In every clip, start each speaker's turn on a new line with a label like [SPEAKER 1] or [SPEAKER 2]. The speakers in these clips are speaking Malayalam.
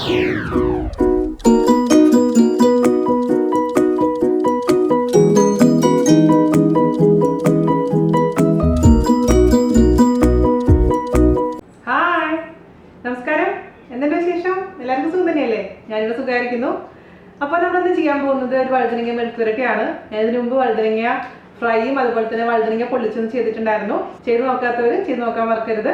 [SPEAKER 1] നമസ്കാരം, എന്തെങ്കിലും വിശേഷം? എല്ലാവർക്കും സുഖം തന്നെയല്ലേ? ഞാനിവിടെ സുഖമായിരിക്കുന്നു. അപ്പോൾ നമ്മളിന്ന് ചെയ്യാൻ പോകുന്നത് ഒരു വഴുതനങ്ങ മെഴുക്കുവരട്ടിയാണ്. ഞാൻ ഇതിനു മുമ്പ് വഴുതനങ്ങ ഫ്രൈയും അതുപോലെ തന്നെ വഴുതനങ്ങ പൊള്ളിച്ചതും ചെയ്തിട്ടുണ്ടായിരുന്നു. ചെയ്ത് നോക്കാത്തവർ ചെയ്ത് നോക്കാൻ മറക്കരുത്.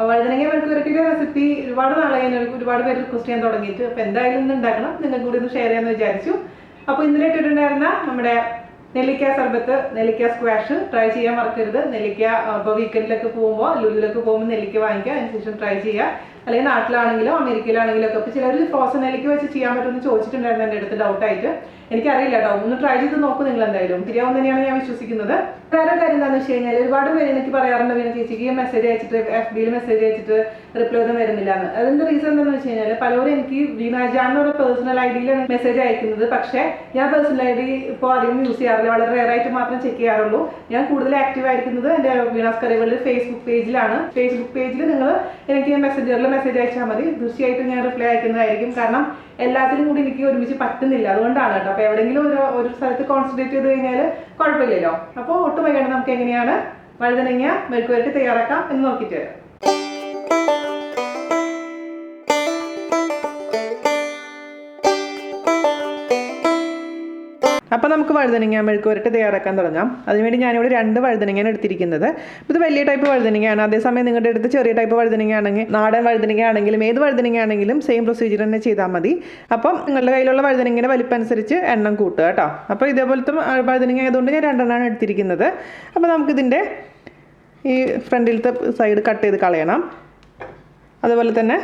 [SPEAKER 1] വഴുതനങ്ങ മെഴുക്കുവരട്ടിയുടെ റെസിപ്പി ഒരുപാട് നാളെ ഒരുപാട് പേര് റിക്വസ്റ്റ് ചെയ്യാൻ തുടങ്ങിയിട്ട്, അപ്പോൾ എന്തായാലും ഇന്ന് ഉണ്ടാക്കണം, നിങ്ങൾക്ക് കൂടി ഒന്ന് ഷെയർ ചെയ്യാമെന്ന് വിചാരിച്ചു. അപ്പോൾ ഇന്നലെ ഇട്ടിട്ടുണ്ടായിരുന്ന നമ്മുടെ നെല്ലിക്ക സർബത്ത്, നെല്ലിക്ക സ്ക്വാഷ് ട്രൈ ചെയ്യാൻ മറക്കരുത്. നെല്ലിക്ക ഇപ്പോൾ വീക്കെൻഡിലൊക്കെ പോകുമ്പോൾ, ലുലുവിലൊക്കെ പോകുമ്പോൾ നെല്ലിക്ക വാങ്ങിക്കുക, അതിനുശേഷം ട്രൈ ചെയ്യുക. അല്ലെങ്കിൽ നാട്ടിലാണെങ്കിലോ അമേരിക്കയിലാണെങ്കിലോ ഒക്കെ ഇപ്പോൾ ചിലർ ഫ്രോസൺ നെല്ലിക്ക വെച്ച് ചെയ്യാൻ പറ്റുമെന്ന് ചോദിച്ചിട്ടുണ്ടായിരുന്നു എൻ്റെ അടുത്ത് ഡൗട്ടായിട്ട്. എനിക്കറിയില്ല കേട്ടോ, ഒന്ന് ട്രൈ ചെയ്ത് നോക്കും നിങ്ങൾ എന്തായാലും. ശരിയാവും തന്നെയാണ് ഞാൻ വിശ്വസിക്കുന്നത്. വേറെ കാര്യം എന്താണെന്ന് വെച്ച് കഴിഞ്ഞാൽ, ഒരുപാട് പേര് എനിക്ക് പറയാറുണ്ട്, പിന്നെ ചേച്ചിക്ക് മെസ്സേജ് അയച്ചിട്ട് FBയിൽ മെസ്സേജ് അയച്ചിട്ട് റിപ്ലൈ ഒന്നും വരുന്നില്ല എന്ന്. അതിൻ്റെ റീസൺ എന്താണെന്ന് വെച്ച് കഴിഞ്ഞാൽ, പലരും എനിക്ക് വീനാജാൻ എന്നൊരു പേഴ്സണൽ ഐഡിയിലാണ് മെസ്സേജ് അയക്കുന്നത്. പക്ഷേ ഞാൻ പേഴ്സണൽ ID ഇപ്പോൾ അധികം യൂസ് ചെയ്യാറില്ല, വളരെ റെയർ ആയിട്ട് മാത്രം ചെക്ക് ചെയ്യാറുള്ളൂ. ഞാൻ കൂടുതൽ ആക്റ്റീവ് ആയിരിക്കുന്നത് എൻ്റെ വീണാസ് കറിവേൾഡ് ഫേസ്ബുക്ക് പേജിലാണ്. ഫേസ്ബുക്ക് പേജിൽ നിങ്ങൾ എനിക്ക് മെസ്സേജ് അയച്ചാൽ മതി, തീർച്ചയായിട്ടും ഞാൻ റിപ്ലൈ അയക്കുന്നതായിരിക്കും. കാരണം എല്ലാത്തിലും കൂടി എനിക്ക് ഒരുമിച്ച് പറ്റുന്നില്ല, അതുകൊണ്ടാണ് കേട്ടോ. അപ്പോൾ എവിടെയെങ്കിലും ഒരു സ്ഥലത്ത് കോൺസെൻട്രേറ്റ് ചെയ്ത് കഴിഞ്ഞാൽ കുഴപ്പമില്ലല്ലോ. അപ്പോൾ ഒട്ടും വൈകാണ്ട് നമുക്ക് എങ്ങനെയാണ് വഴുതനങ്ങ മെഴുക്കുവരട്ടി തയ്യാറാക്കാം എന്ന് നോക്കിയിട്ട് വരാം. അപ്പോൾ നമുക്ക് വഴുതനങ്ങ മെഴുക്കുവരട്ടി തയ്യാറാക്കാൻ തുടങ്ങാം. അതിനുവേണ്ടി ഞാനിവിടെ 2 വഴുതനങ്ങയാണ് എടുത്തിരിക്കുന്നത്. ഇത് വലിയ ടൈപ്പ് വഴുതനങ്ങയാണ്. അതേസമയം നിങ്ങളുടെ അടുത്ത് ചെറിയ ടൈപ്പ് വഴുതനങ്ങ ആണെങ്കിൽ, നാടൻ വഴുതനങ്ങ ആണെങ്കിലും ഏത് വഴുതനങ്ങ ആണെങ്കിലും സെയിം പ്രൊസീജിയർ തന്നെ ചെയ്താൽ മതി. അപ്പം നിങ്ങളുടെ കയ്യിലുള്ള വഴുതനങ്ങയുടെ വലിപ്പം അനുസരിച്ച് എണ്ണം കൂട്ടുക കേട്ടോ. അപ്പോൾ ഇതേപോലത്തെ വഴുതനങ്ങ ആയതുകൊണ്ട് ഞാൻ 2 എണ്ണമാണ് എടുത്തിരിക്കുന്നത്. അപ്പോൾ നമുക്കിതിൻ്റെ ഈ ഫ്രണ്ടിലത്തെ സൈഡ് കട്ട് ചെയ്ത് കളയണം. അതുപോലെ തന്നെ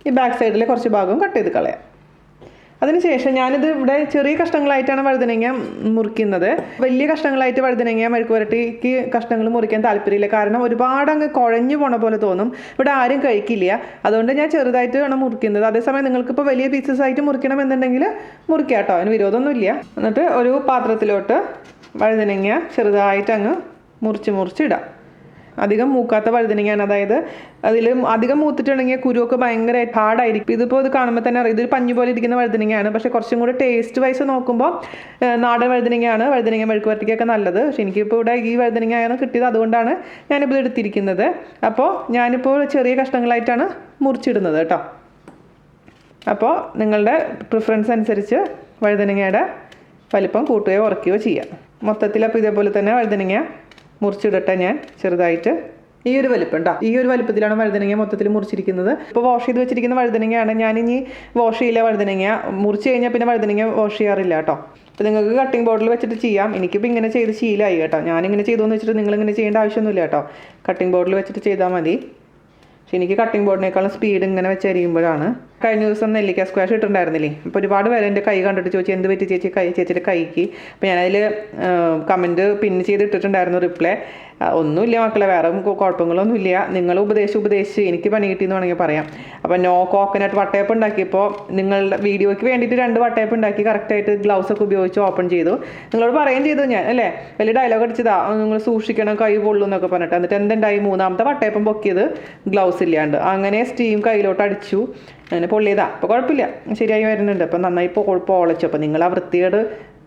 [SPEAKER 1] ഈ ബാക്ക് സൈഡിലെ കുറച്ച് ഭാഗവും കട്ട് ചെയ്ത് കളയാം. അതിനുശേഷം ഞാനിത് ഇവിടെ ചെറിയ കഷ്ണങ്ങളായിട്ടാണ് വഴുതനങ്ങ മുറിക്കുന്നത്. വലിയ കഷ്ണങ്ങളായിട്ട് വഴുതനങ്ങ മെഴുക്കുവരട്ടിക്ക് കഷ്ണങ്ങൾ മുറിക്കാൻ താല്പര്യമില്ല. കാരണം ഒരുപാട് അങ്ങ് കുഴഞ്ഞു പോണ പോലെ തോന്നും. ഇവിടെ ആരും കഴിക്കില്ല. അതുകൊണ്ട് ഞാൻ ചെറുതായിട്ട് വേണം മുറിക്കുന്നത്. അതേസമയം നിങ്ങൾക്കിപ്പോൾ വലിയ പീസസ് ആയിട്ട് മുറിക്കണം എന്നുണ്ടെങ്കിൽ മുറിക്കാം കേട്ടോ, അതിന് വിരോധമൊന്നുമില്ല. എന്നിട്ട് ഒരു പാത്രത്തിലോട്ട് വഴുതനങ്ങ ചെറുതായിട്ട് അങ്ങ് മുറിച്ചിടാം. അധികം മൂക്കാത്ത വഴുതനങ്ങയാണ്, അതായത് അതിൽ അധികം മൂത്തിട്ടുണ്ടെങ്കിൽ കുരുവൊക്കെ ഭയങ്കര ഹാർഡായിരിക്കും. ഇതിപ്പോൾ ഇത് കാണുമ്പോൾ തന്നെ അറിയാം, ഇതൊരു പഞ്ഞു പോലെ ഇരിക്കുന്ന വഴുതനങ്ങയാണ്. പക്ഷേ കുറച്ചും കൂടെ ടേസ്റ്റ് വൈസ് നോക്കുമ്പോൾ നാടൻ വഴുതനങ്ങയാണ് വഴുതനങ്ങ മെഴുക്കുവരട്ടിക്കൊക്കെ നല്ലത്. പക്ഷേ എനിക്കിപ്പോൾ ഇവിടെ ഈ വഴുതനങ്ങയാണ് കിട്ടിയത്, അതുകൊണ്ടാണ് ഞാനിപ്പോൾ ഇത് എടുത്തിരിക്കുന്നത്. അപ്പോൾ ഞാനിപ്പോൾ ചെറിയ കഷ്ണങ്ങളായിട്ടാണ് മുറിച്ചിടുന്നത് കേട്ടോ. അപ്പോൾ നിങ്ങളുടെ പ്രിഫറൻസ് അനുസരിച്ച് വഴുതനങ്ങയുടെ വലിപ്പം കൂട്ടുകയോ കുറയ്ക്കുകയോ ചെയ്യാം. മൊത്തത്തിൽ അപ്പോൾ ഇതേപോലെ തന്നെ വഴുതനങ്ങ മുറിച്ചിടട്ടെ ഞാൻ ചെറുതായിട്ട്. ഈ ഒരു വലിപ്പം ഉണ്ടോ, ഈ ഒരു വലിപ്പത്തിലാണ് വഴുതനങ്ങ മൊത്തത്തിൽ മുറിച്ചിരിക്കുന്നത്. ഇപ്പോൾ വാഷ് ചെയ്ത് വെച്ചിരിക്കുന്ന വഴുതനങ്ങയാണ്. ഞാനിനി വാഷ് ചെയ്യില്ല വഴുതനങ്ങ. മുറിച്ച് കഴിഞ്ഞാൽ പിന്നെ വഴുതനങ്ങ വാഷ് ചെയ്യാറില്ല കേട്ടോ. അപ്പോൾ നിങ്ങൾക്ക് കട്ടിംഗ് ബോർഡിൽ വെച്ചിട്ട് ചെയ്യാം. എനിക്കിപ്പോൾ ഇങ്ങനെ ചെയ്ത് ശീലമായി കേട്ടോ. ഞാനിങ്ങനെ ചെയ്തോന്ന് വെച്ചിട്ട് നിങ്ങളിങ്ങനെ ചെയ്യേണ്ട ആവശ്യമൊന്നുമില്ല കേട്ടോ. കട്ടിംഗ് ബോർഡിൽ വെച്ചിട്ട് ചെയ്താൽ മതി. പക്ഷെ എനിക്ക് കട്ടിംഗ് ബോർഡിനേക്കാളും സ്പീഡ് ഇങ്ങനെ വെച്ചരിക്കുമ്പോഴാണ്. കഴിഞ്ഞ ദിവസം നെല്ലിക്ക സ്ക്വാഷ് ഇട്ടുണ്ടായിരുന്നില്ലേ, അപ്പോൾ ഒരുപാട് പേര് എൻ്റെ കൈ കണ്ടിട്ട് ചോദിച്ചു എന്ത് പറ്റി ചേച്ചിയുടെ കൈക്ക്. അപ്പോൾ ഞാനതിൽ കമൻറ്റ് പിൻ ചെയ്തിട്ടിട്ടുണ്ടായിരുന്നു റിപ്ലൈ. ഒന്നുമില്ല മക്കളെ, വേറെ കുഴപ്പങ്ങളൊന്നുമില്ല. നിങ്ങൾ ഉപദേശിച്ച് എനിക്ക് പണി കിട്ടിയെന്ന് വേണമെങ്കിൽ പറയാം. അപ്പോൾ നോ കോക്കനട്ട് വട്ടയപ്പം ഉണ്ടാക്കിയപ്പോൾ നിങ്ങളുടെ വീഡിയോയ്ക്ക് വേണ്ടിയിട്ട് 2 വട്ടയപ്പം ഉണ്ടാക്കി കറക്റ്റായിട്ട് ഗ്ലൗസൊക്കെ ഉപയോഗിച്ച് ഓപ്പൺ ചെയ്തു. നിങ്ങളോട് പറയുകയും ചെയ്തു ഞാൻ, അല്ലേ, വലിയ ഡയലോഗ് അടിച്ചതാ, നിങ്ങൾ സൂക്ഷിക്കണം കൈ പൊള്ളും എന്നൊക്കെ പറഞ്ഞിട്ട്. എന്നിട്ട് എന്തുണ്ടായി, 3ാമത്തെ വട്ടയപ്പം പൊക്കിയത് ഗ്ലൗസ് ഇല്ലാണ്ട്. അങ്ങനെ സ്റ്റീം കയ്യിലോട്ട് അടിച്ചു, അങ്ങനെ പൊള്ളിയതാ. അപ്പോൾ കുഴപ്പമില്ല, ശരിയായി വരുന്നുണ്ട്. അപ്പം നന്നായി പൊളച്ചു. അപ്പോൾ നിങ്ങൾ ആ വൃത്തികേട്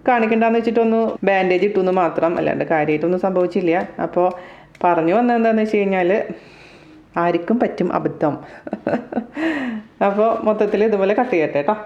[SPEAKER 1] കാണിക്കണ്ടെന്ന് വെച്ചിട്ടൊന്ന് ബാൻഡേജ് ഇട്ടുന്ന് മാത്രം, അല്ലാണ്ട് കാര്യമായിട്ടൊന്നും സംഭവിച്ചില്ല. അപ്പോൾ പറഞ്ഞു വന്നത് എന്താണെന്ന് വെച്ച് കഴിഞ്ഞാൽ, ആർക്കും പറ്റും അബദ്ധം. അപ്പോൾ മൊത്തത്തിൽ ഇതുപോലെ കട്ട് ചെയ്യട്ടെ കേട്ടോ.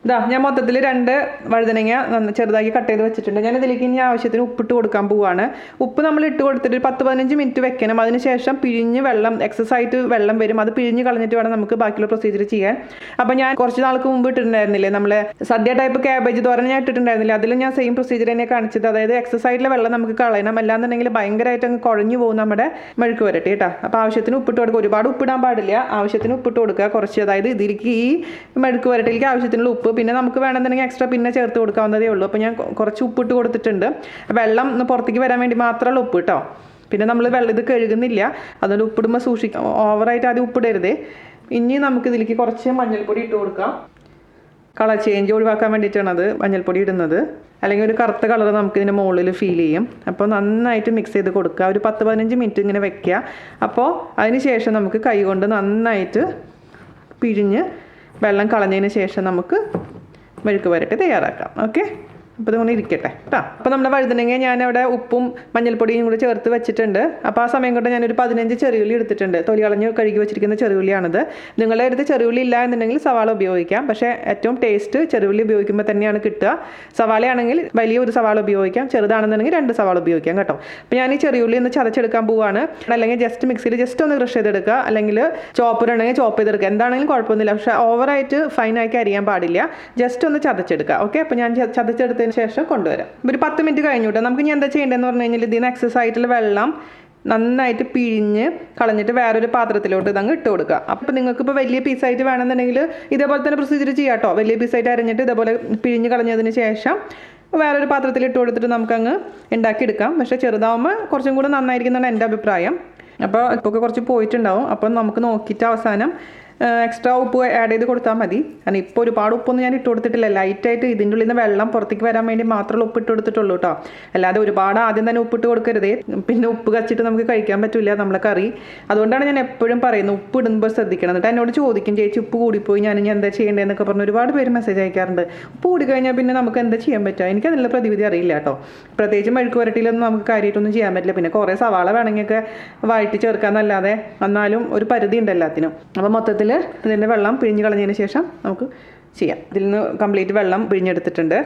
[SPEAKER 1] ഇതാ ഞാൻ മൊത്തത്തിൽ 2 വഴുതനങ്ങ ചെറുതാക്കി കട്ട് ചെയ്ത് വെച്ചിട്ടുണ്ട്. ഞാൻ ഇതിലേക്ക് ഇനി ആവശ്യത്തിന് ഉപ്പിട്ട് കൊടുക്കാൻ പോവുകയാണ്. ഉപ്പ് നമ്മൾ ഇട്ട് കൊടുത്തിട്ട് 10-15 മിനിറ്റ് വെക്കണം. അതിനുശേഷം പിഴിഞ്ഞ് വെള്ളം എക്സസ് ആയിട്ട് വെള്ളം വരും, അത് പിഴിഞ്ഞ് കളഞ്ഞിട്ട് വേണം നമുക്ക് ബാക്കിയുള്ള പ്രൊസീജിയർ ചെയ്യാൻ. അപ്പോൾ ഞാൻ കുറച്ച് നാൾക്ക് മുമ്പ് ഇട്ടിട്ടുണ്ടായിരുന്നില്ലേ, നമ്മളെ സദ്യ ടൈപ്പ് ക്യാബേജ് തോരൻ ഞാൻ ഇട്ടിട്ടുണ്ടായിരുന്നില്ല. അതിൽ ഞാൻ സെയിം പ്രൊസീജിയർ തന്നെ കാണിച്ചത്. അതായത് എക്സസ് ആയിട്ടുള്ള വെള്ളം നമുക്ക് കളയണം, അല്ലാന്നുണ്ടെങ്കിൽ ഭയങ്കരമായിട്ട് അങ്ങ് കുഴഞ്ഞു പോകും നമ്മുടെ മെഴുക്ക് വരട്ടി കേട്ടോ. അപ്പോൾ ആവശ്യത്തിന് ഉപ്പിട്ട് കൊടുക്കുക. ഒരുപാട് ഉപ്പിടാൻ പാടില്ല, ആവശ്യത്തിന് ഉപ്പിട്ട് കൊടുക്കുക കുറച്ച്. അതായത് ഇതിലേക്ക് ഈ മെഴുക്ക് വരട്ടിലേക്ക് ആവശ്യത്തിനുള്ള ഉപ്പ്, പിന്നെ നമുക്ക് വേണമെന്നുണ്ടെങ്കിൽ എക്സ്ട്രാ പിന്നെ ചേർത്ത് കൊടുക്കാവുന്നതേ ഉള്ളൂ. അപ്പോൾ ഞാൻ കുറച്ച് ഉപ്പിട്ട് കൊടുത്തിട്ടുണ്ട്. വെള്ളം ഒന്ന് പുറത്തേക്ക് വരാൻ വേണ്ടി മാത്രമുള്ള ഉപ്പ് കേട്ടോ. പിന്നെ നമ്മൾ ഇത് കഴുകുന്നില്ല, അതുകൊണ്ട് ഉപ്പിടുമ്പോൾ സൂക്ഷിക്കാം, ഓവറായിട്ട് ആദ്യം ഉപ്പിടരുത്. ഇനി നമുക്കിതിലേക്ക് കുറച്ച് മഞ്ഞൾപ്പൊടി ഇട്ട് കൊടുക്കാം. കളർ ചേഞ്ച് ഒഴിവാക്കാൻ വേണ്ടിയിട്ടാണ് അത് മഞ്ഞൾപ്പൊടി ഇടുന്നത്. അല്ലെങ്കിൽ ഒരു കറുത്ത കളർ നമുക്കിതിൻ്റെ മുകളിൽ ഫീൽ ചെയ്യും. അപ്പോൾ നന്നായിട്ട് മിക്സ് ചെയ്ത് കൊടുക്കുക. ഒരു 10-15 മിനിറ്റ് ഇങ്ങനെ വെക്കുക. അപ്പോൾ അതിന് ശേഷം നമുക്ക് കൈ കൊണ്ട് നന്നായിട്ട് പിഴിഞ്ഞ് വെള്ളം കളഞ്ഞതിന് ശേഷം നമുക്ക് മെഴുക്ക് പുരട്ടി തയ്യാറാക്കാം. ഓക്കെ, അപ്പോൾ ഇതുകൊണ്ട് ഇരിക്കട്ടെ കേട്ടോ. അപ്പോൾ നമ്മുടെ വഴുതനങ്ങ ഞാനവിടെ ഉപ്പും മഞ്ഞൾപ്പൊടിയും കൂടി ചേർത്ത് വെച്ചിട്ടുണ്ട്. അപ്പോൾ ആ സമയം കൊണ്ട് ഞാനൊരു 15 ചെറിയുള്ളി എടുത്തിട്ടുണ്ട്. തൊലി കളഞ്ഞ് കഴുകി വെച്ചിരിക്കുന്ന ചെറിയുള്ളിയാണിത്. നിങ്ങളുടെ അടുത്ത് ചെറിയുള്ളി ഇല്ല എന്നുണ്ടെങ്കിൽ സവാള ഉപയോഗിക്കാം. പക്ഷേ ഏറ്റവും ടേസ്റ്റ് ചെറിയുള്ളി ഉപയോഗിക്കുമ്പോൾ തന്നെയാണ് കിട്ടുക. സവാളയാണെങ്കിൽ വലിയ ഒരു സവാള ഉപയോഗിക്കാം, ചെറുതാണെന്നുണ്ടെങ്കിൽ 2 സവാള ഉപയോഗിക്കാം കേട്ടോ. അപ്പോൾ ഞാൻ ഈ ചെറിയുള്ളി ഒന്ന് ചതച്ചെടുക്കാൻ പോവുകയാണ്. അല്ലെങ്കിൽ ജസ്റ്റ് മിക്സിയിൽ ജസ്റ്റ് ഒന്ന് ക്രഷ് ചെയ്തെടുക്കുക, അല്ലെങ്കിൽ ചോപ്പറുണ്ടെങ്കിൽ ചോപ്പ് ചെയ്തെടുക്കുക. എന്താണെങ്കിലും കുഴപ്പമൊന്നുമില്ല. പക്ഷേ ഓവറായിട്ട് ഫൈനാക്കി അരിയാൻ പാടില്ല. ജസ്റ്റ് ഒന്ന് ചതച്ചെടുക്കുക. ഓക്കെ, അപ്പോൾ ഞാൻ ചതച്ചെടുത്ത് ശേഷം കൊണ്ടുവരാം. ഒരു 10 മിനിറ്റ് കഴിഞ്ഞു കേട്ടോ. നമുക്ക് ഇനി എന്താ ചെയ്യേണ്ടതെന്ന് പറഞ്ഞു കഴിഞ്ഞാൽ ഇതിന് എക്സസ് ആയിട്ടുള്ള വെള്ളം നന്നായിട്ട് പിഴിഞ്ഞ് കളഞ്ഞിട്ട് വേറൊരു പാത്രത്തിലോട്ട് ഇതങ്ങ് ഇട്ട് കൊടുക്കുക. അപ്പോൾ നിങ്ങൾക്ക് ഇപ്പോൾ വലിയ പീസായിട്ട് വേണമെന്നുണ്ടെങ്കിൽ ഇതേപോലെ തന്നെ പ്രൊസീജിയർ ചെയ്യാം കേട്ടോ. വലിയ പീസായിട്ട് അരിഞ്ഞിട്ട് ഇതേപോലെ പിഴിഞ്ഞ് കളഞ്ഞതിന് ശേഷം വേറൊരു പാത്രത്തിൽ ഇട്ട് കൊടുത്തിട്ട് നമുക്കങ്ങ് ഉണ്ടാക്കിയെടുക്കാം. പക്ഷേ ചെറുതാവുമ്പോൾ കുറച്ചും കൂടെ നന്നായിരിക്കുന്നതാണ് എൻ്റെ അഭിപ്രായം. അപ്പോൾ ഇപ്പോൾ കുറച്ച് പോയിട്ടുണ്ടാവും. അപ്പോൾ നമുക്ക് നോക്കിയിട്ട് അവസാനം എക്സ്ട്രാ ഉപ്പ് ആഡ് ചെയ്ത് കൊടുത്താൽ മതി. കാരണം ഇപ്പോൾ ഒരുപാട് ഉപ്പൊന്നും ഞാൻ ഇട്ട് കൊടുത്തിട്ടില്ല. ലൈറ്റായിട്ട് ഇതിൻ്റെ ഉള്ളിൽ നിന്ന് വെള്ളം പുറത്തേക്ക് വരാൻ വേണ്ടി മാത്രമേ ഉപ്പ് ഇട്ട് കൊടുത്തിട്ടുള്ളൂ കേട്ടോ. അല്ലാതെ ഒരുപാട് ആദ്യം തന്നെ ഉപ്പിട്ട് കൊടുക്കരുതേ. പിന്നെ ഉപ്പ് കച്ചിട്ട് നമുക്ക് കഴിക്കാൻ പറ്റില്ല നമ്മളെ കറി. അതുകൊണ്ടാണ് ഞാൻ എപ്പോഴും പറയുന്നത് ഉപ്പ് ഇടുമ്പോൾ ശ്രദ്ധിക്കണം. എന്നിട്ട് എന്നോട് ചോദിക്കും, ചേച്ചി ഉപ്പ് കൂടിപ്പോയി, ഞാൻ ഇനി എന്താ ചെയ്യേണ്ടതെന്നൊക്കെ പറഞ്ഞ് ഒരുപാട് പേര് മെസ്സേജ് അയക്കാറുണ്ട്. ഉപ്പ് കൂടി കഴിഞ്ഞാൽ പിന്നെ നമുക്ക് എന്താ ചെയ്യാൻ പറ്റുക? എനിക്കതിനുള്ള പ്രതിവിധി അറിയില്ല കേട്ടോ. പ്രത്യേകിച്ച് മെഴുക്ക് പുരട്ടിയിലൊന്നും നമുക്ക് കാര്യമായിട്ടൊന്നും ചെയ്യാൻ പറ്റില്ല. പിന്നെ കുറേ സവാള വേണമെങ്കിലൊക്കെ വഴറ്റി ചേർക്കാമെന്നല്ലാതെ എന്നാലും ഒരു പരിധി ഉണ്ട് എല്ലാത്തിനും. അപ്പോൾ മൊത്തത്തിൽ ഇതിൻ്റെ വെള്ളം പിഴിഞ്ഞ് കളഞ്ഞതിന് ശേഷം നമുക്ക് ചെയ്യാം. ഇതിൽ നിന്ന് കംപ്ലീറ്റ് വെള്ളം പിഴിഞ്ഞെടുത്തിട്ടുണ്ട്.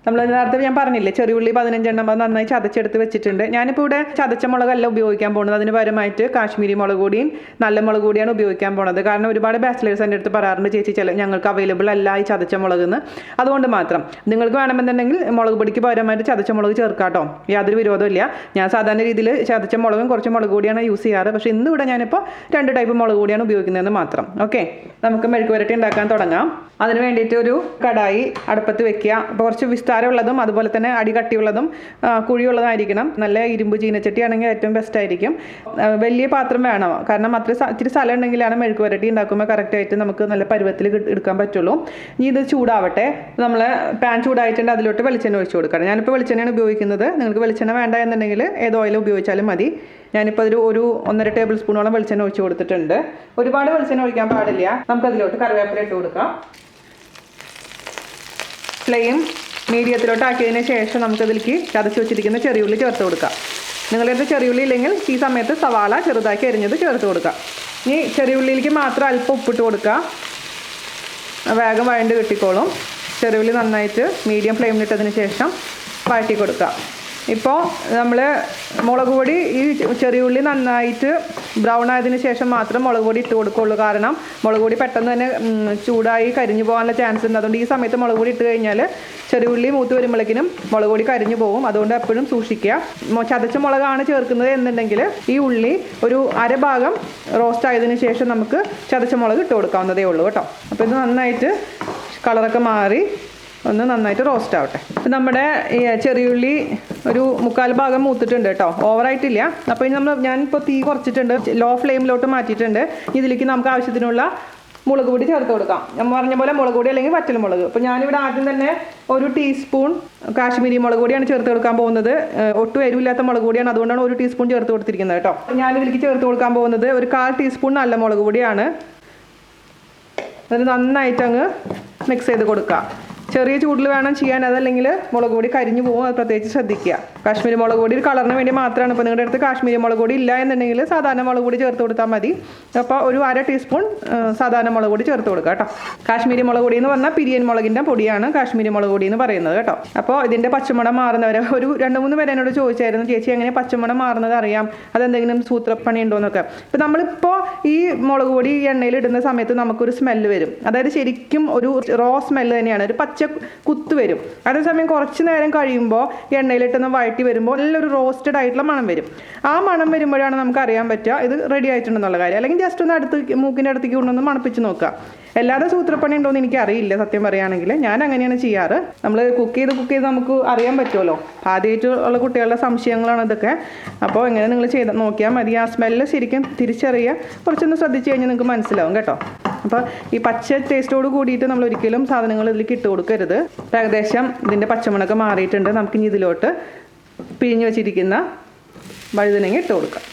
[SPEAKER 1] നമ്മൾ നേരത്തെ ഞാൻ പറഞ്ഞില്ലേ ചെറിയുള്ളി 15 എണ്ണം നന്നായി ചതച്ചെടുത്ത് വെച്ചിട്ടുണ്ട്. ഞാനിപ്പോൾ ഇവിടെ ചതച്ച മുളകല്ല ഉപയോഗിക്കാൻ പോകുന്നത്. അതിന് പകരമായിട്ട് കാശ്മീരി മുളക് പൊടിയും നല്ല മുളക് പൊടിയാണ് ഉപയോഗിക്കാൻ പോകുന്നത്. കാരണം ഒരുപാട് ബാച്ചിലേഴ്സ് എൻ്റെ അടുത്ത് പറയാറുണ്ട്, ചേച്ചി ഞങ്ങൾക്ക് അവൈലബിൾ അല്ല ഈ ചതച്ച മുളകെന്ന്. അതുകൊണ്ട് മാത്രം നിങ്ങൾക്ക് വേണമെന്നുണ്ടെങ്കിൽ മുളക് പൊടിക്ക് പകരമായിട്ട് ചതച്ച മുളക് ചേർക്കാം കേട്ടോ. യാതൊരു വിരോധമില്ല. ഞാൻ സാധാരണ രീതിയിൽ ചതച്ച മുളകും കുറച്ച് മുളക് പൊടിയാണ് യൂസ് ചെയ്യാറ്. പക്ഷേ ഇന്നിവിടെ ഞാനിപ്പോൾ 2 ടൈപ്പ് മുളക് പൊടിയാണ് ഉപയോഗിക്കുന്നതെന്ന് മാത്രം. ഓക്കെ, നമുക്ക് മെഴുക്ക് പുരട്ടി ഉണ്ടാക്കാൻ തുടങ്ങാം. അതിന് വേണ്ടിയിട്ട് ഒരു കടായി അടുപ്പത്ത് വെക്കുക. അപ്പോൾ കുറച്ച് വിസ്താരമുള്ളതും അതുപോലെ തന്നെ അടി കട്ടിയുള്ളതും കുഴിയുള്ളതായിരിക്കണം. നല്ല ഇരുമ്പ് ചീനച്ചട്ടി ആണെങ്കിൽ ഏറ്റവും ബെസ്റ്റ് ആയിരിക്കും. വലിയ പാത്രം വേണം, കാരണം ഇത്തിരി സ്ഥലം ഉണ്ടെങ്കിലാണ് മെഴുക്ക് പുരട്ടി ഉണ്ടാക്കുമ്പോൾ കറക്റ്റായിട്ട് നമുക്ക് നല്ല പരുവത്തിൽ എടുക്കാൻ പറ്റുള്ളൂ. ഇനി ഇത് ചൂടാവട്ടെ. നമ്മൾ പാൻ ചൂടായിട്ടുണ്ട്, അതിലോട്ട് വെളിച്ചെണ്ണ ഒഴിച്ച് കൊടുക്കണം. ഞാനിപ്പോൾ വെളിച്ചെണ്ണയാണ് ഉപയോഗിക്കുന്നത്. നിങ്ങൾക്ക് വെളിച്ചെണ്ണ വേണ്ട എന്നുണ്ടെങ്കിൽ ഏത് ഓയിൽ ഉപയോഗിച്ചാലും മതി. ഞാനിപ്പോൾ ഒരു 1.5 ടേബിൾ സ്പൂണോളം വെളിച്ചെണ്ണ ഒഴിച്ച് കൊടുത്തിട്ടുണ്ട്. ഒരുപാട് വെളിച്ചെണ്ണ ഒഴിക്കാൻ പാടില്ല. നമുക്കതിലോട്ട് കറിവേപ്പില ഇട്ട് കൊടുക്കാം. ഫ്ലെയിം മീഡിയത്തിലോട്ട് ആക്കിയതിന് ശേഷം നമുക്കതിലേക്ക് ചതച്ച് വെച്ചിരിക്കുന്ന ചെറിയുള്ളി ചേർത്ത് കൊടുക്കാം. നിങ്ങളുടെ അടുത്ത് ചെറിയുള്ളി ഇല്ലെങ്കിൽ ഈ സമയത്ത് സവാള ചെറുതാക്കി അരിഞ്ഞത് ചേർത്ത് കൊടുക്കുക. ഇനി ചെറിയുള്ളിയിലേക്ക് മാത്രം അല്പം ഉപ്പിട്ട് കൊടുക്കുക. വേഗം വഴണ്ട് കിട്ടിക്കോളും. ചെറിയുള്ളി നന്നായിട്ട് മീഡിയം ഫ്ലെയിമിലിട്ടതിന് ശേഷം വഴറ്റി കൊടുക്കുക. ഇപ്പോൾ നമ്മൾ മുളക് പൊടി ഈ ചെറിയുള്ളി നന്നായിട്ട് ബ്രൗൺ ആയതിനു ശേഷം മാത്രം മുളക് പൊടി ഇട്ട് കൊടുക്കുകയുള്ളൂ. കാരണം മുളക് പൊടി പെട്ടെന്ന് തന്നെ ചൂടായി കരിഞ്ഞു പോകാനുള്ള ചാൻസ് ഉണ്ട്. അതുകൊണ്ട് ഈ സമയത്ത് മുളക് പൊടി ഇട്ട് കഴിഞ്ഞാൽ ചെറിയുള്ളി മൂത്ത് വരുമ്പോഴേക്കിനും മുളക് പൊടി കരിഞ്ഞു പോകും. അതുകൊണ്ട് എപ്പോഴും സൂക്ഷിക്കുക. ചതച്ച മുളകാണ് ചേർക്കുന്നത് എന്നുണ്ടെങ്കിൽ ഈ ഉള്ളി ഒരു അരഭാഗം റോസ്റ്റ് ആയതിനു ശേഷം നമുക്ക് ചതച്ച മുളക് ഇട്ട് കൊടുക്കാവുന്നതേ ഉള്ളൂ കേട്ടോ. അപ്പോൾ ഇത് നന്നായിട്ട് കളറൊക്കെ മാറി ഒന്ന് നന്നായിട്ട് റോസ്റ്റ് ആവട്ടെ. അപ്പം നമ്മുടെ ചെറിയുള്ളി ഒരു 1/4 ഭാഗം മൂത്തിട്ടുണ്ട് കേട്ടോ, ഓവറായിട്ടില്ല. അപ്പോൾ ഇനി ഞാനിപ്പോൾ തീ കുറച്ചിട്ടുണ്ട്, ലോ ഫ്ലെയിമിലോട്ട് മാറ്റിയിട്ടുണ്ട്. ഇതിലേക്ക് നമുക്ക് ആവശ്യത്തിനുള്ള മുളക് പൊടി ചേർത്ത് കൊടുക്കാം. ഞാൻ പറഞ്ഞ പോലെ മുളക് പൊടി അല്ലെങ്കിൽ വറ്റൽ മുളക്. അപ്പോൾ ഞാനിവിടെ ആദ്യം തന്നെ 1 ടീസ്പൂൺ കാശ്മീരി മുളക് പൊടിയാണ് ചേർത്ത് കൊടുക്കാൻ പോകുന്നത്. ഒട്ടും എരിവില്ലാത്ത മുളക് പൊടിയാണ്, അതുകൊണ്ടാണ് 1 ടീസ്പൂൺ ചേർത്ത് കൊടുത്തിരിക്കുന്നത് കേട്ടോ. ഞാനിതിലേക്ക് ചേർത്ത് കൊടുക്കാൻ പോകുന്നത് ഒരു 1/4 ടീസ്പൂൺ നല്ല മുളക് പൊടിയാണ്. അത് നന്നായിട്ട് അങ്ങ് മിക്സ് ചെയ്ത് കൊടുക്കുക. ചെറിയ ചൂടിൽ വേണം ചെയ്യാൻ, അതല്ലെങ്കിൽ മുളക് പൊടി കരിഞ്ഞു പോകും. അത് പ്രത്യേകിച്ച് ശ്രദ്ധിക്കുക. കാശ്മീരി മുളക് പൊടി കളറിന് വേണ്ടി മാത്രമാണ്. ഇപ്പോൾ നിങ്ങളുടെ അടുത്ത് കാശ്മീരി മുളക് പൊടി ഇല്ല എന്നുണ്ടെങ്കിൽ സാധാരണ മുളക് പൊടി ചേർത്ത് കൊടുത്താൽ മതി. അപ്പോൾ ഒരു 1/2 ടീസ്പൂൺ സാധാരണ മുളക് പൊടി ചേർത്ത് കൊടുക്കുക കേട്ടോ. കാശ്മീരി മുളക് പൊടി എന്ന് പറഞ്ഞാൽ പിരിയൻ മുളകിൻ്റെ പൊടിയാണ് കാശ്മീരി മുളക് പൊടി എന്ന് പറയുന്നത് കേട്ടോ. അപ്പോൾ ഇതിൻ്റെ പച്ചമണം മാറുന്നവരെ ഒരു 2-3 പേര് എന്നോട് ചോദിച്ചായിരുന്നു, ചേച്ചി എങ്ങനെ പച്ചമണം മാറുന്നത് അറിയാം, അതെന്തെങ്കിലും സൂത്രപ്പണി ഉണ്ടോ എന്നൊക്കെ. ഇപ്പോൾ നമ്മളിപ്പോൾ ഈ മുളക് പൊടി എണ്ണയിൽ ഇടുന്ന സമയത്ത് നമുക്കൊരു സ്മെല്ല് വരും. അതായത് ശരിക്കും ഒരു റോ സ്മെല്ല് തന്നെയാണ്, ഒരു പച്ച കുത്ത് വരും. അതേസമയം കുറച്ച് നേരം കഴിയുമ്പോൾ എണ്ണയിലിട്ടൊന്ന് വഴറ്റി വരുമ്പോൾ നല്ലൊരു റോസ്റ്റഡ് ആയിട്ടുള്ള മണം വരും. ആ മണം വരുമ്പോഴാണ് നമുക്ക് അറിയാൻ പറ്റുക ഇത് റെഡി ആയിട്ടുണ്ടെന്നുള്ള കാര്യം. അല്ലെങ്കിൽ ജസ്റ്റ് ഒന്ന് മൂക്കിൻ്റെ അടുത്തേക്ക് കൊണ്ടൊന്ന് മണപ്പിച്ച് നോക്കുക. എല്ലാവരും സൂത്രപ്പണി ഉണ്ടോയെന്ന് എനിക്കറിയില്ല സത്യം പറയുകയാണെങ്കിൽ. ഞാൻ അങ്ങനെയാണ് ചെയ്യാറ്. നമ്മൾ കുക്ക് ചെയ്ത് നമുക്ക് അറിയാൻ പറ്റുമല്ലോ. ആദ്യമായിട്ടുള്ള കുട്ടികളുടെ സംശയങ്ങളാണ് ഇതൊക്കെ. അപ്പോൾ എങ്ങനെ നിങ്ങൾ ചെയ്ത് നോക്കിയാൽ മതി. ആ സ്മെല്ല് ശരിക്കും തിരിച്ചറിയുക. കുറച്ചൊന്ന് ശ്രദ്ധിച്ച് കഴിഞ്ഞാൽ നിങ്ങൾക്ക് മനസ്സിലാവും കേട്ടോ. അപ്പോൾ ഈ പച്ച ടേസ്റ്റോട് കൂടിയിട്ട് നമ്മൾ ഒരിക്കലും സാധനങ്ങൾ ഇതിലേക്ക് ഇട്ട് കൊടുക്കരുത്. ഏകദേശം ഇതിൻ്റെ പച്ചമണൊക്കെ മാറിയിട്ടുണ്ട്. നമുക്കിനി ഇതിലോട്ട് പിഴിഞ്ഞ് വെച്ചിരിക്കുന്ന വഴുതനങ്ങ ഇട്ട് കൊടുക്കാം.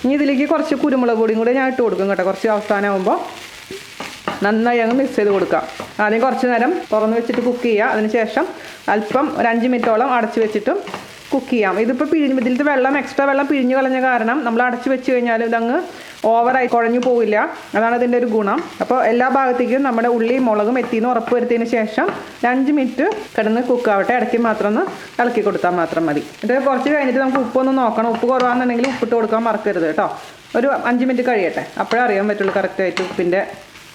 [SPEAKER 1] ഇനി ഇതിലേക്ക് കുറച്ച് കുരുമുളക് പൊടിയും കൂടെ ഞാൻ ഇട്ട് കൊടുക്കും കേട്ടോ, കുറച്ച് അവസാനമാകുമ്പോൾ. നന്നായി അങ്ങ് മിക്സ് ചെയ്ത് കൊടുക്കാം. ആദ്യം കുറച്ച് നേരം തുറന്ന് വെച്ചിട്ട് കുക്ക് ചെയ്യുക. അതിനുശേഷം അല്പം ഒരു 5 മിനിറ്റോളം അടച്ച് വെച്ചിട്ടും കുക്ക് ചെയ്യാം. ഇതിപ്പോൾ ഇതിലത്തെ വെള്ളം എക്സ്ട്രാ വെള്ളം പിഴിഞ്ഞ് കളഞ്ഞ കാരണം നമ്മൾ അടച്ച് വെച്ച് കഴിഞ്ഞാൽ ഇതങ്ങ് ഓവറായി കുഴഞ്ഞു പോവില്ല. അതാണ് ഇതിൻ്റെ ഒരു ഗുണം. അപ്പോൾ എല്ലാ ഭാഗത്തേക്കും നമ്മുടെ ഉള്ളിയും മുളകും എത്തിയെന്ന് ഉറപ്പ് വരുത്തിയതിന് ശേഷം 5 മിനിറ്റ് കിടന്ന് കുക്കാവട്ടെ. ഇടയ്ക്ക് മാത്രം ഒന്ന് ഇളക്കി കൊടുത്താൽ മാത്രം മതി. ഇത് കുറച്ച് കഴിഞ്ഞിട്ട് നമുക്ക് ഉപ്പൊന്ന് നോക്കണം. ഉപ്പ് കുറവാണെന്നുണ്ടെങ്കിൽ ഉപ്പിട്ട് കൊടുക്കാൻ മറക്കരുത് കേട്ടോ. ഒരു 5 മിനിറ്റ് കഴിയട്ടെ, അപ്പോഴേ അറിയാൻ പറ്റുള്ളൂ കറക്റ്റായിട്ട് ഉപ്പിൻ്റെ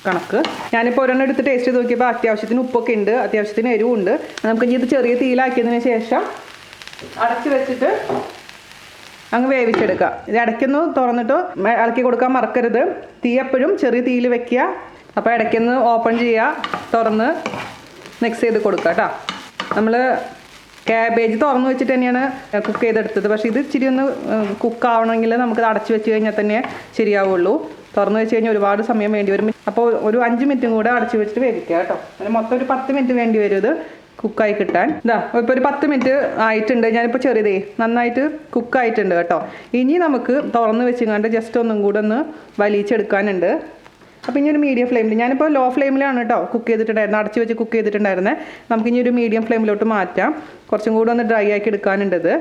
[SPEAKER 1] കണക്ക്. ഞാനിപ്പോൾ ഒരെണ്ണം എടുത്ത് ടേസ്റ്റ് ചെയ്ത് നോക്കിയപ്പോൾ അത്യാവശ്യത്തിന് ഉപ്പൊക്കെ ഉണ്ട്, അത്യാവശ്യത്തിന് എരിവുണ്ട്. നമുക്ക് ഇനി ഇത് ചെറിയ തീയിലാക്കിയതിന് ശേഷം അടച്ച് വെച്ചിട്ട് അങ്ങ് വേവിച്ചെടുക്കുക. ഇത് ഇടയ്ക്കൊന്ന് തുറന്നിട്ട് ഇളക്കി കൊടുക്കാൻ മറക്കരുത്. തീ എപ്പോഴും ചെറിയ തീയിൽ വെക്കുക. അപ്പോൾ ഇടയ്ക്കൊന്ന് ഓപ്പൺ ചെയ്യുക, തുറന്ന് മിക്സ് ചെയ്ത് കൊടുക്കുക കേട്ടോ. നമ്മൾ കാബേജ് തുറന്ന് വെച്ചിട്ട് തന്നെയാണ് കുക്ക് ചെയ്തെടുത്തത്. പക്ഷേ ഇത് ഇച്ചിരി ഒന്ന് കുക്കാവണമെങ്കിൽ നമുക്കത് അടച്ച് വെച്ച് കഴിഞ്ഞാൽ തന്നെ ശരിയാവുള്ളൂ. തുറന്ന് വെച്ച് കഴിഞ്ഞാൽ ഒരുപാട് സമയം വേണ്ടി വരും. അപ്പോൾ ഒരു 5 മിനിറ്റും കൂടെ അടച്ച് വെച്ചിട്ട് വേവിക്കുക കേട്ടോ. അങ്ങനെ മൊത്തം ഒരു 10 മിനിറ്റ് വേണ്ടി വരും ഇത് കുക്കായി കിട്ടാൻ. ഇതാ ഇപ്പോൾ ഒരു 10 മിനിറ്റ് ആയിട്ടുണ്ട്. ഞാനിപ്പോൾ ചെറുതേ നന്നായിട്ട് കുക്കായിട്ടുണ്ട് കേട്ടോ. ഇനി നമുക്ക് തുറന്ന് വെച്ചുകൊണ്ട് ജസ്റ്റ് ഒന്നും കൂടെ ഒന്ന് വലിച്ചെടുക്കാനുണ്ട്. അപ്പോൾ ഇനി ഒരു മീഡിയം ഫ്ലെയിമിൽ, ഞാനിപ്പോൾ ലോ ഫ്ലെയിമിലാണ് കേട്ടോ കുക്ക് ചെയ്തിട്ടുണ്ടായിരുന്നത്, അടച്ച് വെച്ച് കുക്ക് ചെയ്തിട്ടുണ്ടായിരുന്നത്. നമുക്കിനി ഒരു മീഡിയം ഫ്ലെയിമിലോട്ട് മാറ്റാം. കുറച്ചും കൂടെ ഒന്ന് ഡ്രൈ ആക്കി എടുക്കാനുണ്ടത്.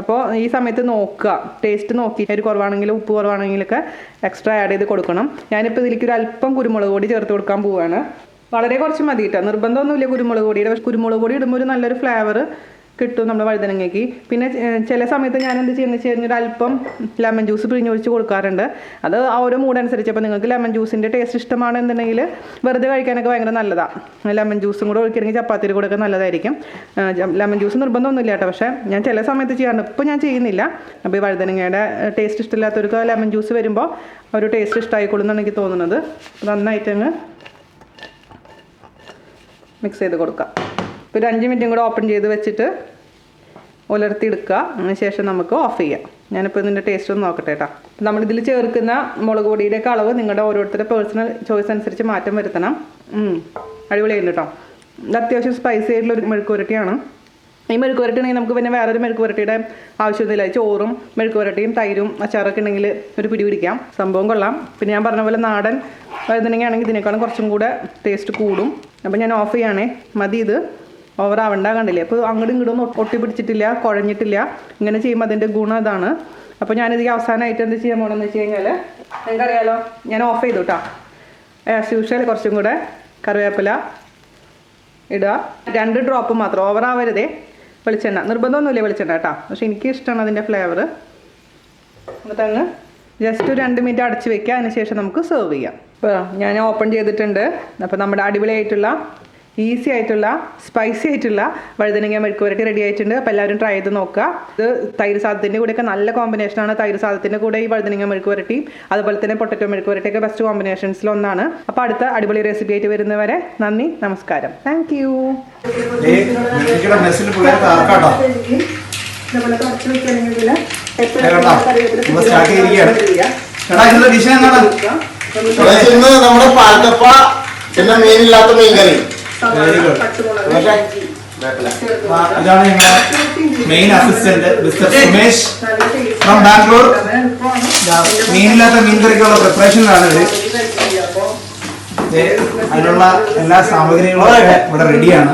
[SPEAKER 1] അപ്പോൾ ഈ സമയത്ത് നോക്കുക, ടേസ്റ്റ് നോക്കി എരി കുറവാണെങ്കിലും ഉപ്പ് കുറവാണെങ്കിലൊക്കെ എക്സ്ട്രാ ആഡ് ചെയ്ത് കൊടുക്കണം. ഞാനിപ്പോൾ ഇതിലേക്ക് ഒരു അല്പം കുരുമുളക് പൊടി ചേർത്ത് കൊടുക്കാൻ പോവുകയാണ്. വളരെ കുറച്ച് മതി കേട്ടോ, നിർബന്ധമൊന്നുമില്ല കുരുമുളക് പൊടിയുടെ. പക്ഷേ കുരുമുളക് പൊടി ഇടുമ്പോൾ ഒരു നല്ലൊരു ഫ്ലേവർ കിട്ടും നമ്മുടെ വഴുതനങ്ങയ്ക്ക്. പിന്നെ ചില സമയത്ത് ഞാൻ എന്ത് ചെയ്യുന്നത് വെച്ച് കഴിഞ്ഞാൽ അല്പം ലെമൺ ജ്യൂസ് പിഴിഞ്ഞൊഴിച്ച് കൊടുക്കാറുണ്ട്. അത് ആ ഓരോ മൂടനുസരിച്ച്. അപ്പോൾ നിങ്ങൾക്ക് ലെമൺ ജ്യൂസിൻ്റെ ടേസ്റ്റ് ഇഷ്ടമാണെന്നുണ്ടെങ്കിൽ വെറുതെ കഴിക്കാനൊക്കെ ഭയങ്കര നല്ലതാണ്. ലെമൺ ജ്യൂസും കൂടെ ഒഴിക്കണമെങ്കിൽ ചപ്പാത്തിയിൽ കൂടെ ഒക്കെ നല്ലതായിരിക്കും. ലെമൺ ജ്യൂസ് നിർബന്ധമൊന്നുമില്ല കേട്ടോ, പക്ഷേ ഞാൻ ചില സമയത്ത് ചെയ്യാറുണ്ട്. ഇപ്പോൾ ഞാൻ ചെയ്യുന്നില്ല. അപ്പോൾ ഈ വഴുതനങ്ങയുടെ ടേസ്റ്റ് ഇഷ്ടമില്ലാത്തവർക്ക് ലെമൺ ജ്യൂസ് വരുമ്പോൾ ഒരു ടേസ്റ്റ് ഇഷ്ടമായിക്കൊള്ളുന്നാണ് എനിക്ക് തോന്നുന്നത്. നന്നായിട്ടങ്ങ് മിക്സ് ചെയ്ത് കൊടുക്കുക. ഇപ്പോൾ ഒരു 5 മിനിറ്റും കൂടെ ഓപ്പൺ ചെയ്ത് വെച്ചിട്ട് ഉലർത്തി എടുക്കുക. അതിനുശേഷം നമുക്ക് ഓഫ് ചെയ്യാം. ഞാനിപ്പോൾ ഇതിൻ്റെ ടേസ്റ്റ് ഒന്ന് നോക്കട്ടെ കേട്ടോ. നമ്മളിതിൽ ചേർക്കുന്ന മുളക് പൊടിയുടെയൊക്കെ അളവ് നിങ്ങളുടെ ഓരോരുത്തരുടെ പേഴ്സണൽ ചോയ്സ് അനുസരിച്ച് മാറ്റം വരുത്തണം. അടിപൊളിയായിരുന്നു കേട്ടോ. ഇത് അത്യാവശ്യം സ്പൈസി ആയിട്ടുള്ളൊരു മെഴുക്കുവരട്ടിയാണ്. ഈ മെഴുക്കുവരട്ടി ഉണ്ടെങ്കിൽ നമുക്ക് പിന്നെ വേറൊരു മെഴുക്കുവരട്ടിയുടെ ആവശ്യമൊന്നുമില്ല. ചോറും മെഴുക്കുവരട്ടിയും തൈരും അച്ചാറൊക്കെ ഉണ്ടെങ്കിൽ ഒരു പിടി പിടിക്കാം. സംഭവം കൊള്ളാം. പിന്നെ ഞാൻ പറഞ്ഞ പോലെ നാടൻ വഴുതനങ്ങയാണെങ്കിൽ ഇതിനേക്കാളും കുറച്ചും കൂടെ ടേസ്റ്റ് കൂടും. അപ്പോൾ ഞാൻ ഓഫ് ചെയ്യണേ. മതി, ഇത് ഓവറാവണ്ട. കണ്ടില്ലേ? അപ്പോൾ അങ്ങോട്ടും ഇങ്ങോട്ടും ഒട്ടി പിടിച്ചിട്ടില്ല, കുഴഞ്ഞിട്ടില്ല. ഇങ്ങനെ ചെയ്യുമ്പോൾ അതിൻ്റെ ഗുണം ഇതാണ്. അപ്പോൾ ഞാനിത് അവസാനമായിട്ട് എന്ത് ചെയ്യാൻ പോകണമെന്ന് വെച്ച് കഴിഞ്ഞാൽ നിങ്ങൾക്കറിയാലോ, ഞാൻ ഓഫ് ചെയ്തു കേട്ടോ. ആസ് യൂഷ്വൽ കുറച്ചും കൂടെ കറിവേപ്പില ഇടുക. 2 ഡ്രോപ്പ് മാത്രം, ഓവറാവരുതേ. വെളിച്ചെണ്ണ നിർബന്ധമൊന്നുമില്ല വെളിച്ചെണ്ണ കേട്ടോ, പക്ഷേ എനിക്ക് ഇഷ്ടമാണ് അതിൻ്റെ ഫ്ലേവർ. എന്നിട്ടങ്ങ് ജസ്റ്റ് 2 മിനിറ്റ് അടച്ച് വെക്കുക. അതിനുശേഷം നമുക്ക് സെർവ് ചെയ്യാം. അപ്പോൾ ഞാൻ ഓപ്പൺ ചെയ്തിട്ടുണ്ട്. അപ്പോൾ നമ്മുടെ അടിപൊളിയായിട്ടുള്ള ഈസി ആയിട്ടുള്ള സ്പൈസി ആയിട്ടുള്ള വഴുതനങ്ങ മെഴുക്കുവരട്ടി റെഡി ആയിട്ടുണ്ട്. അപ്പോൾ എല്ലാവരും ട്രൈ ചെയ്ത് നോക്കുക. ഇത് തൈര് സാദത്തിൻ്റെ കൂടെയൊക്കെ നല്ല കോമ്പിനേഷനാണ്. തൈര് സാദത്തിൻ്റെ കൂടെ ഈ വഴുതനങ്ങ മെഴുക്കുവരട്ടിയും അതുപോലെ തന്നെ പൊട്ടറ്റോ മെഴുക്കുവരട്ടിയൊക്കെ ബെസ്റ്റ് കോമ്പിനേഷൻസിലൊന്നാണ്. അപ്പോൾ അടുത്ത അടിപൊളി റെസിപ്പി ആയിട്ട് വരുന്നവരെ നന്ദി, നമസ്കാരം. Thank you.
[SPEAKER 2] നമ്മുടെ പാൽക്കപ്പ, പിന്നെ മീനില്ലാത്ത മീൻകറി.
[SPEAKER 3] ഇതാണ് ഞങ്ങളുടെ main assistant mister Sumesh from Bangalore. മീനില്ലാത്ത മീൻകറിക്കുള്ള പ്രിപ്പറേഷനിലാണ് ഇവര്. അതിനുള്ള എല്ലാ സാമഗ്രികളും ഇവിടെ റെഡിയാണ്.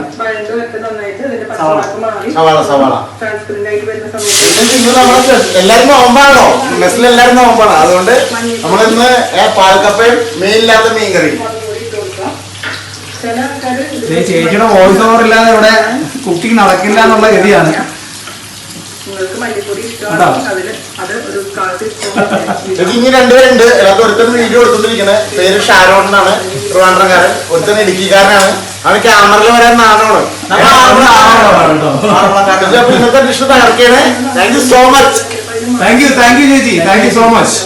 [SPEAKER 2] എല്ലാരും നോമ്പാണോ? മെസ്സിൽ എല്ലാരും നോമ്പാണ്. അതുകൊണ്ട് നമ്മളിന്ന് പാൽക്കപ്പയും മീനില്ലാത്ത മീൻകറി.
[SPEAKER 3] ചേച്ചിയുടെ വോയിസ് ഓവർ ഇല്ലാതെ ഇവിടെ കുക്കിംഗ് നടക്കില്ല എന്നുള്ള ഗതിയാണ്.
[SPEAKER 2] ഇനി 2 പേരുണ്ട്. അതിനകത്ത് ഒരുത്തൻ വീഡിയോ എടുത്തോണ്ടിരിക്കുന്നത്. പേര് ഷാരോൺ എന്നാണ്, ട്രിവാൻഡ്രംകാരൻ. ഒരുത്തൻ ഇടുക്കിക്കാരനാണ്. അവന് ക്യാമറയിൽ വരാൻ നാണമാണ്. ഇന്നത്തെ ഡിഷ് തകർക്കാണ്. Thank you so much.
[SPEAKER 3] Thank you ചേച്ചി, താങ്ക് യു സോ മച്ച്.